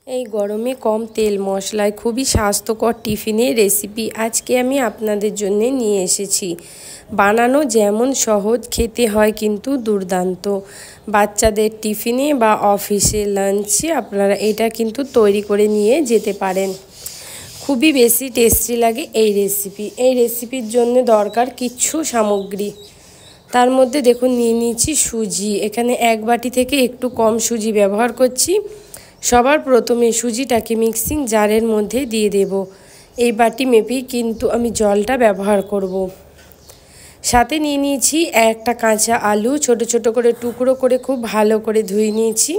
এই গরমে কম তেল মশলায় খুবই স্বাস্থ্যকর টিফিনের রেসিপি আজকে আমি আপনাদের জন্য নিয়ে এসেছি। বানানো যেমন সহজ, খেতে হয় কিন্তু দুর্দান্ত। বাচ্চাদের টিফিনে বা অফিসে লাঞ্চে আপনারা এটা কিন্তু তৈরি করে নিয়ে যেতে পারেন। খুবই বেশি টেস্টি লাগে এই রেসিপি। এই রেসিপির জন্য দরকার কিছু সামগ্রী। তার মধ্যে দেখুন নিয়ে নিয়েছি সুজি। এখানে এক বাটি থেকে একটু কম সুজি ব্যবহার করছি। সবার প্রথমে সুজিটাকে মিক্সিং জারের মধ্যে দিয়ে দেব। এই বাটি মেপেই কিন্তু আমি জলটা ব্যবহার করব। সাথে নিয়ে নিয়েছি একটা কাঁচা আলু, ছোট ছোট করে টুকরো করে খুব ভালো করে ধুয়ে নিয়েছি।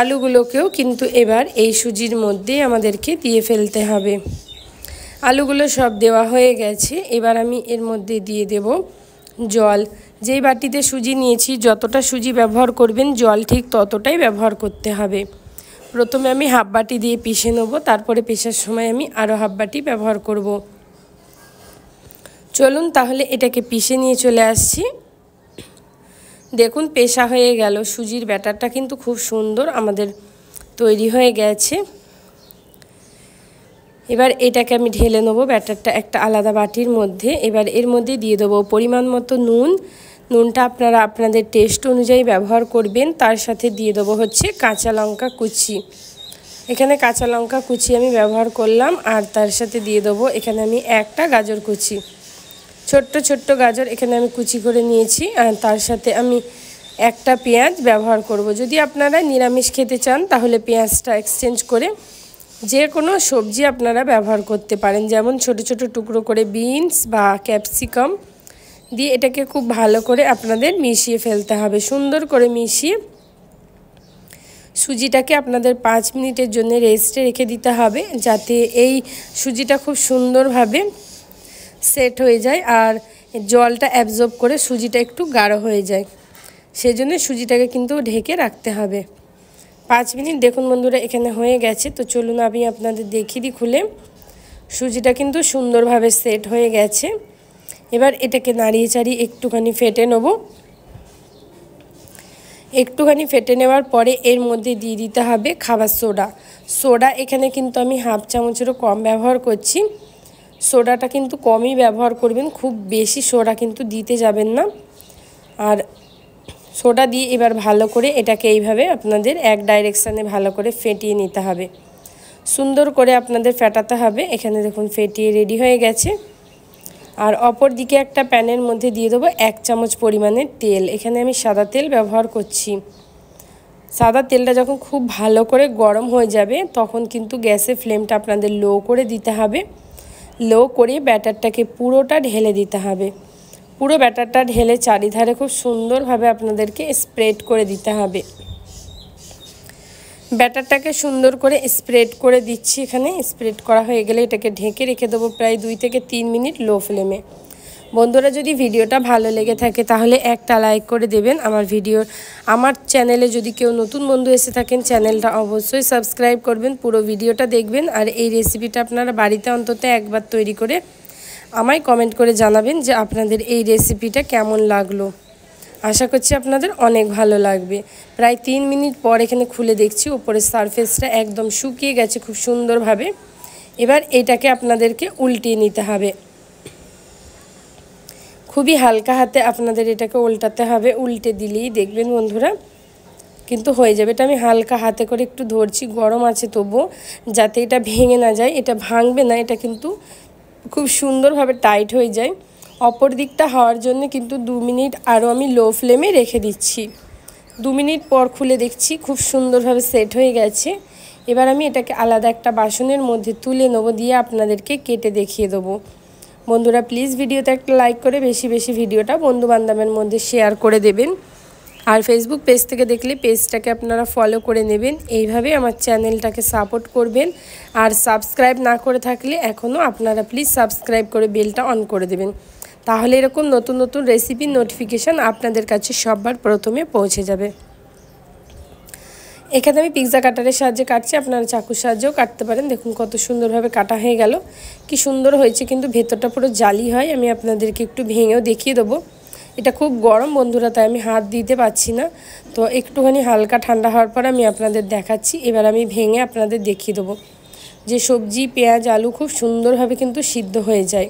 আলুগুলোকেও কিন্তু এবার এই সুজির মধ্যে আমাদেরকে দিয়ে ফেলতে হবে। আলুগুলো সব দেওয়া হয়ে গেছে। এবার আমি এর মধ্যে দিয়ে দেব জল। যেই বাটিতে সুজি নিয়েছি যতটা সুজি ব্যবহার করবেন জল ঠিক ততটাই ব্যবহার করতে হবে। প্রথমে আমি হাফ বাটি দিয়ে পিষে নেব, তারপরে পেষার সময় আমি আরও হাফ বাটি ব্যবহার করব। চলুন তাহলে এটাকে পিষে নিয়ে চলে আসছি। দেখুন পেষা হয়ে গেল। সুজির ব্যাটারটা কিন্তু খুব সুন্দর আমাদের তৈরি হয়ে গেছে। এবার এটাকে আমি ঢেলে নেবো ব্যাটারটা একটা আলাদা বাটির মধ্যে। এবার এর মধ্যে দিয়ে দেবো পরিমাণ মতো নুন। নুনটা আপনারা আপনাদের টেস্ট অনুযায়ী ব্যবহার করবেন। তার সাথে দিয়ে দেবো হচ্ছে কাঁচা লঙ্কা কুচি। এখানে কাঁচা লঙ্কা কুচি আমি ব্যবহার করলাম। আর তার সাথে দিয়ে দেবো এখানে আমি একটা গাজর কুচি, ছোট্ট ছোট্ট গাজর এখানে আমি কুচি করে নিয়েছি। আর তার সাথে আমি একটা পেঁয়াজ ব্যবহার করব। যদি আপনারা নিরামিষ খেতে চান তাহলে পেঁয়াজটা এক্সচেঞ্জ করে যে কোনো সবজি আপনারা ব্যবহার করতে পারেন, যেমন ছোট ছোট টুকরো করে বিনস বা ক্যাপসিকাম দিয়ে এটাকে খুব ভালো করে আপনাদের মিশিয়ে ফেলতে হবে। সুন্দর করে মিশিয়ে সুজিটাকে আপনাদের 5 মিনিটের জন্য রেস্টে রেখে দিতে হবে, যাতে এই সুজিটা খুব সুন্দরভাবে সেট হয়ে যায় আর জলটা অ্যাবজর্ব করে সুজিটা একটু গাঢ় হয়ে যায়। সেজন্য সুজিটাকে কিন্তু ঢেকে রাখতে হবে 5 মিনিট। দেখুন বন্ধুরা এখানে হয়ে গেছে। তো চলুন আমি আপনাদের দেখিয়ে দিই খুলে। সুজিটা কিন্তু সুন্দরভাবে সেট হয়ে গেছে। এবার এটাকে নাড়িয়ে চাড়িয়ে একটুখানি ফেটে নেব। একটুখানি ফেটে নেওয়ার পরে এর মধ্যে দিয়ে দিতে হবে খাবার সোডা। সোডা এখানে কিন্তু আমি হাফ চামচেরও কম ব্যবহার করছি। সোডাটা কিন্তু কমই ব্যবহার করবেন, খুব বেশি সোডা কিন্তু দিতে যাবেন না। আর সোডা দিয়ে এবার ভালো করে এটাকে এইভাবে আপনাদের এক ডাইরেকশানে ভালো করে ফেটিয়ে নিতে হবে। সুন্দর করে আপনাদের ফেটাতে হবে। এখানে দেখুন ফেটিয়ে রেডি হয়ে গেছে। আর অপর দিকে একটা প্যানের মধ্যে দিয়ে দেবো 1 চামচ পরিমাণের তেল। এখানে আমি সাদা তেল ব্যবহার করছি। সাদা তেলটা যখন খুব ভালো করে গরম হয়ে যাবে তখন কিন্তু গ্যাসের ফ্লেমটা আপনাদের লো করে দিতে হবে। লো করে ব্যাটারটাকে পুরোটা ঢেলে দিতে হবে। পুরো ব্যাটারটা ঢেলে চারিধারে খুব সুন্দরভাবে আপনাদেরকে স্প্রেড করে দিতে হবে। ব্যাটারটাকে সুন্দর করে স্প্রেড করে দিচ্ছি। এখানে স্প্রেড করা হয়ে গেলে এটাকে ঢেকে রেখে দেবো প্রায় 2 থেকে 3 মিনিট লো ফ্লেমে। বন্ধুরা যদি ভিডিওটা ভালো লেগে থাকে তাহলে একটা লাইক করে দেবেন। আমার চ্যানেলে যদি কেউ নতুন বন্ধু এসে থাকেন চ্যানেলটা অবশ্যই সাবস্ক্রাইব করবেন, পুরো ভিডিওটা দেখবেন। আর এই রেসিপিটা আপনারা বাড়িতে অন্তত একবার তৈরি করে আমায় কমেন্ট করে জানাবেন যে আপনাদের এই রেসিপিটা কেমন লাগলো। আশা করছি আপনাদের অনেক ভালো লাগবে। প্রায় 3 মিনিট পর এখানে খুলে দেখছি উপরের সারফেসটা একদম শুকিয়ে গেছে খুব সুন্দরভাবে। এবার এটাকে আপনাদেরকে উল্টিয়ে নিতে হবে। খুবই হালকা হাতে আপনাদের এটাকে উল্টাতে হবে। উল্টে দিলেই দেখবেন বন্ধুরা কিন্তু হয়ে যাবে। এটা আমি হালকা হাতে করে একটু ধরছি, গরম আছে তবুও, যাতে এটা ভেঙে না যায়। এটা ভাঙবে না, এটা কিন্তু খুব সুন্দরভাবে টাইট হয়ে যায়। অপর দিকটা হওয়ার জন্য কিন্তু 2 মিনিট আরও আমি লো ফ্লেমে রেখে দিচ্ছি। 2 মিনিট পর খুলে দেখছি খুব সুন্দরভাবে সেট হয়ে গেছে। এবার আমি এটাকে আলাদা একটা বাসনের মধ্যে তুলে নেব, দিয়ে আপনাদেরকে কেটে দেখিয়ে দেবো। বন্ধুরা প্লিজ ভিডিওতে একটা লাইক করে বেশি বেশি ভিডিওটা বন্ধুবান্ধবের মধ্যে শেয়ার করে দেবেন। আর ফেসবুক পেজ থেকে দেখলে পেজটাকে আপনারা ফলো করে নেবেন। এইভাবে আমার চ্যানেলটাকে সাপোর্ট করবেন। আর সাবস্ক্রাইব না করে থাকলে এখনও আপনারা প্লিজ সাবস্ক্রাইব করে বেলটা অন করে দেবেন, তাহলে এরকম নতুন নতুন রেসিপির নোটিফিকেশান আপনাদের কাছে সবার প্রথমে পৌঁছে যাবে। এখানে আমি পিৎজা কাটারের সাহায্যে কাটছি, আপনারা চাকুর সাহায্যেও কাটতে পারেন। দেখুন কত সুন্দরভাবে কাটা হয়ে গেল, কি সুন্দর হয়েছে। কিন্তু ভেতরটা পুরো জালি হয়। আমি আপনাদেরকে একটু ভেঙেও দেখিয়ে দেবো। এটা খুব গরম বন্ধুরা, তাই আমি হাত দিতে পারছি না। তো একটুখানি হালকা ঠান্ডা হওয়ার পর আমি আপনাদের দেখাচ্ছি। এবার আমি ভেঙে আপনাদের দেখিয়ে দেবো যে সবজি, পেঁয়াজ, আলু খুব সুন্দরভাবে কিন্তু সিদ্ধ হয়ে যায়।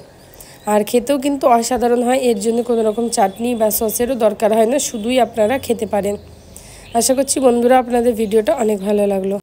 আর খেতেও কিন্তু অসাধারণ হয়। এর জন্য কোনো রকম চাটনি বা সসেরও দরকার হয় না, শুধুই আপনারা খেতে পারেন। আশা করছি বন্ধুরা আপনাদের ভিডিওটা অনেক ভালো লাগলো।